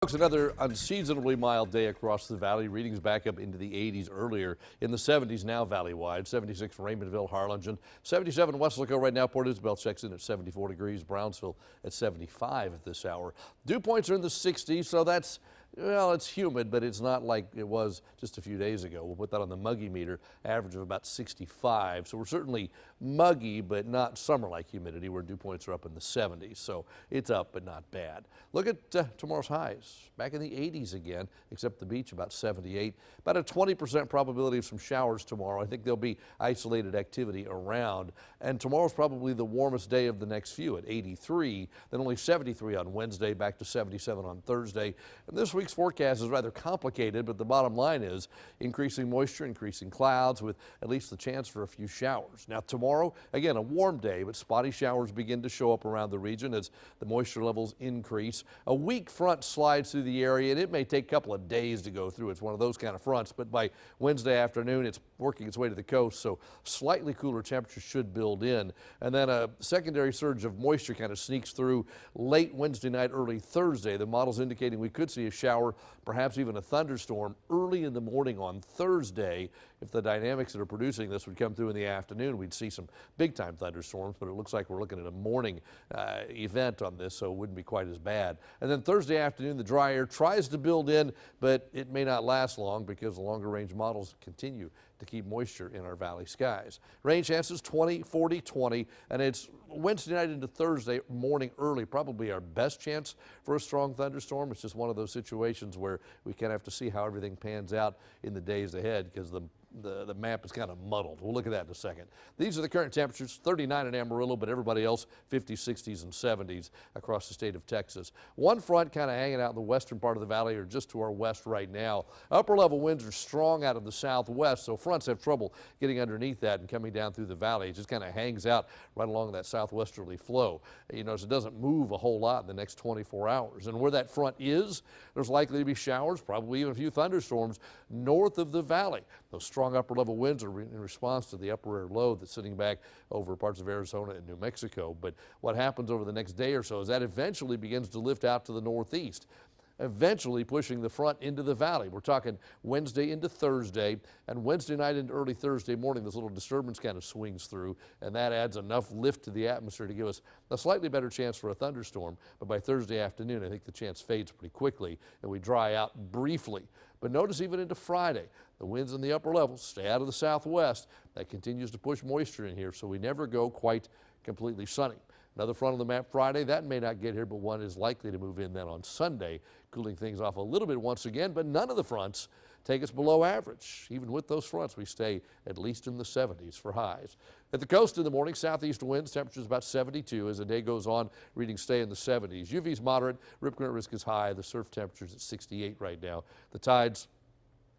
Folks, another unseasonably mild day across the valley. Readings back up into the 80s earlier. In the 70s now valley-wide. 76 Raymondville, Harlingen. 77 Weslaco right now. Port Isabel checks in at 74 degrees. Brownsville at 75 at this hour. Dew points are in the 60s, so that's, well, it's humid, but it's not like it was just a few days ago. We'll put that on the muggy meter, average of about 65. So we're certainly muggy, but not summer-like humidity, where dew points are up in the 70s. So it's up, but not bad. Look at tomorrow's highs. Back in the 80s again, except the beach about 78. About a 20% probability of some showers tomorrow. I think there'll be isolated activity around. And tomorrow's probably the warmest day of the next few at 83. Then only 73 on Wednesday, back to 77 on Thursday. And this week's forecast is rather complicated, but the bottom line is increasing moisture, increasing clouds with at least the chance for a few showers. Now tomorrow, again, a warm day, but spotty showers begin to show up around the region as the moisture levels increase. A weak front slides through the area, and it may take a couple of days to go through. It's one of those kind of fronts, but by Wednesday afternoon, it's working its way to the coast, so slightly cooler temperatures should build in. And then a secondary surge of moisture kind of sneaks through late Wednesday night, early Thursday. The model's indicating we could see a shower, perhaps even a thunderstorm early in the morning on Thursday. If the dynamics that are producing this would come through in the afternoon, we'd see some big-time thunderstorms, but it looks like we're looking at a morning event on this, so it wouldn't be quite as bad. And then Thursday afternoon, the dry air tries to build in, but it may not last long because the longer range models continue to keep moisture in our valley skies. Rain chances 20, 40, 20, and it's Wednesday night into Thursday morning early, probably our best chance for a strong thunderstorm. It's just one of those situations where we kind of have to see how everything pans out in the days ahead because the map is kind of muddled. We'll look at that in a second. These are the current temperatures, 39 in Amarillo, but everybody else 50s, 60s, and 70s across the state of Texas. One front kind of hanging out in the western part of the valley or just to our west right now. Upper level winds are strong out of the southwest, so fronts have trouble getting underneath that and coming down through the valley. It just kind of hangs out right along that southwesterly flow. You notice it doesn't move a whole lot in the next 24 hours. And where that front is, there's likely to be showers, probably even a few thunderstorms north of the valley. Those strong upper level winds are in response to the upper air low that's sitting back over parts of Arizona and New Mexico. But what happens over the next day or so is that eventually begins to lift out to the northeast, eventually pushing the front into the valley. We're talking Wednesday into Thursday, and Wednesday night into early Thursday morning, this little disturbance kind of swings through, and that adds enough lift to the atmosphere to give us a slightly better chance for a thunderstorm. But by Thursday afternoon, I think the chance fades pretty quickly, and we dry out briefly. But notice even into Friday, the winds in the upper levels stay out of the southwest. That continues to push moisture in here, so we never go quite completely sunny. Another front on the map Friday, that may not get here, but one is likely to move in then on Sunday, cooling things off a little bit once again, but none of the fronts take us below average. Even with those fronts, we stay at least in the 70s for highs. At the coast in the morning, southeast winds, temperatures about 72. As the day goes on, readings stay in the 70s. UV's moderate, rip current risk is high. The surf temperature's at 68 right now. The tides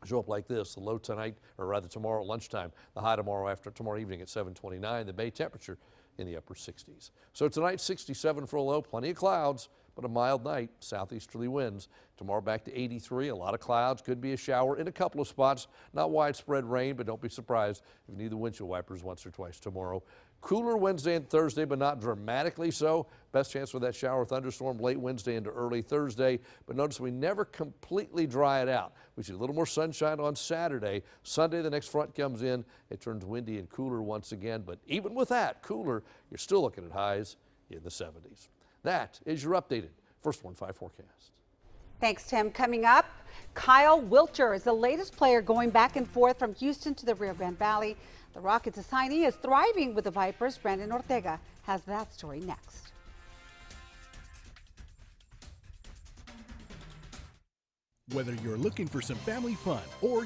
show up like this. The low tonight, or rather tomorrow at lunchtime. The high tomorrow evening at 7:29. The bay temperature in the upper 60s. So tonight, 67 for a low, plenty of clouds, but a mild night, southeasterly winds. Tomorrow back to 83, a lot of clouds, could be a shower in a couple of spots. Not widespread rain, but don't be surprised if you need the windshield wipers once or twice tomorrow. Cooler Wednesday and Thursday, but not dramatically so. Best chance for that shower thunderstorm late Wednesday into early Thursday. But notice we never completely dry it out. We see a little more sunshine on Saturday. Sunday, the next front comes in. It turns windy and cooler once again. But even with that cooler, you're still looking at highs in the 70s. That is your updated First Warn 5 forecast. Thanks, Tim. Coming up, Kyle Wiltjer is the latest player going back and forth from Houston to the Rio Grande Valley. The Rockets assignee is thriving with the Vipers. Brandon Ortega has that story next. Whether you're looking for some family fun or